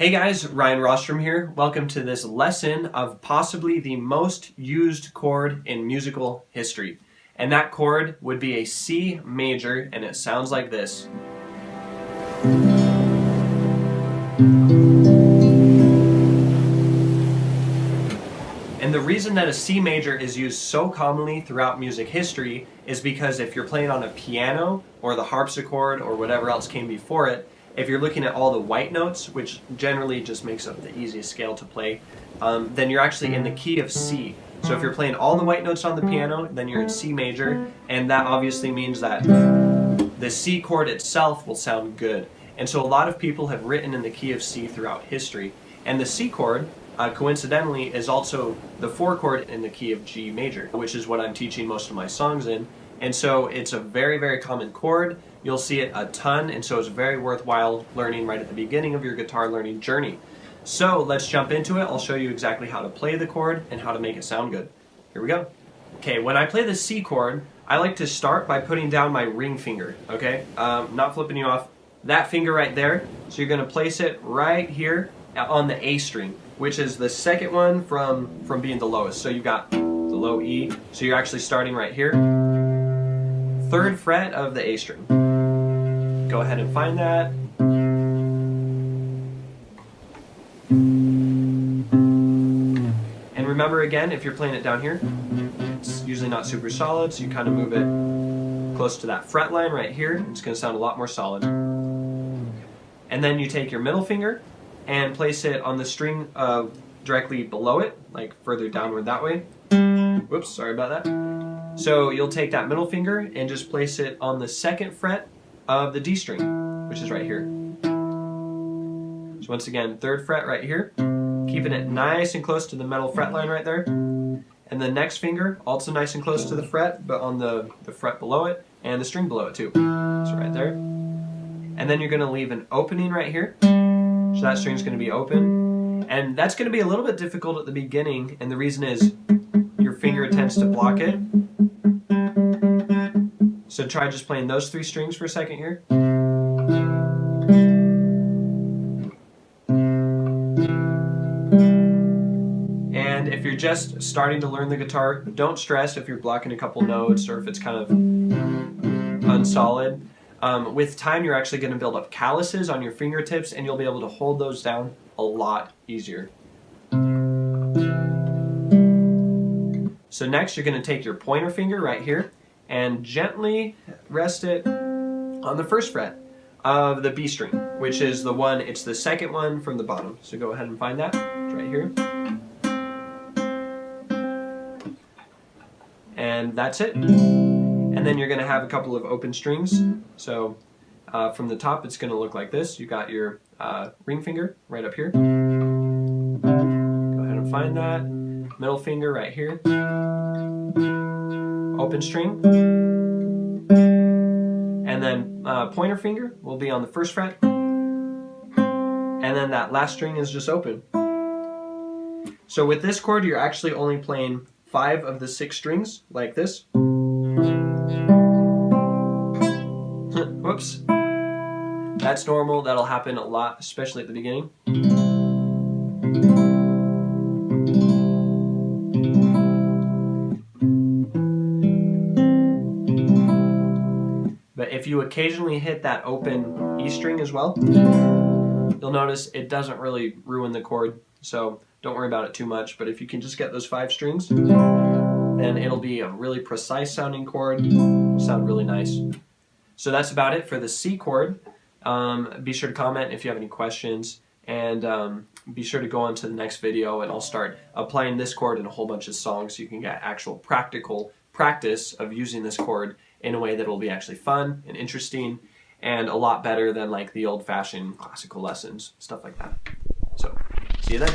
Hey guys, Ryan Rostrom here. Welcome to this lesson of possibly the most used chord in musical history. And that chord would be a C major, and it sounds like this. And the reason that a C major is used so commonly throughout music history is because if you're playing on a piano or the harpsichord or whatever else came before it, if you're looking at all the white notes, which generally just makes up the easiest scale to play, then you're actually in the key of C. So if you're playing all the white notes on the piano, then you're in C major, and that obviously means that the C chord itself will sound good. And so a lot of people have written in the key of C throughout history. And the C chord, coincidentally, is also the 4 chord in the key of G major, which is what I'm teaching most of my songs in. And so it's a very, very common chord. You'll see it a ton, and so it's very worthwhile learning right at the beginning of your guitar learning journey. So let's jump into it. I'll show you exactly how to play the chord and how to make it sound good. Here we go. Okay, when I play the C chord, I like to start by putting down my ring finger, okay? Not flipping you off. That finger right there, so you're gonna place it right here on the A string, which is the second one from being the lowest. So you've got the low E, so you're actually starting right here. 3rd fret of the A string. Go ahead and find that. And remember again, if you're playing it down here, it's usually not super solid, so you kind of move it close to that fret line right here. It's going to sound a lot more solid. And then you take your middle finger and place it on the string directly below it, like further downward that way. Whoops, sorry about that. So you'll take that middle finger and just place it on the 2nd fret of the D string, which is right here. So once again, 3rd fret right here, keeping it nice and close to the metal fret line right there. And the next finger, also nice and close to the fret, but on the fret below it, and the string below it too. So right there. And then you're going to leave an opening right here. So that string's going to be open. And that's going to be a little bit difficult at the beginning, and the reason is your finger tends to block it. So try just playing those 3 strings for a second here. And if you're just starting to learn the guitar, don't stress if you're blocking a couple notes or if it's kind of unsolid. With time, you're actually going to build up calluses on your fingertips, and you'll be able to hold those down a lot easier. So next, you're going to take your pointer finger right here and gently rest it on the 1st fret of the B string, which is the one, it's the 2nd one from the bottom. So go ahead and find that. It's right here. And that's it. And then you're going to have a couple of open strings. So from the top, it's going to look like this. You got your ring finger right up here. Go ahead and find that. Middle finger right here. Open string. And then pointer finger will be on the 1st fret. And then that last string is just open. So with this chord, you're actually only playing 5 of the 6 strings, like this. Whoops. That's normal. That'll happen a lot, especially at the beginning. But if you occasionally hit that open E string as well, you'll notice it doesn't really ruin the chord, so don't worry about it too much. But if you can just get those 5 strings, then it'll be a really precise sounding chord. It'll sound really nice. So that's about it for the C chord. Be sure to comment if you have any questions, and be sure to go on to the next video, and I'll start applying this chord in a whole bunch of songs so you can get actual practical practice of using this chord in a way that will be actually fun and interesting and a lot better than like the old-fashioned classical lessons, stuff like that. So, see you then.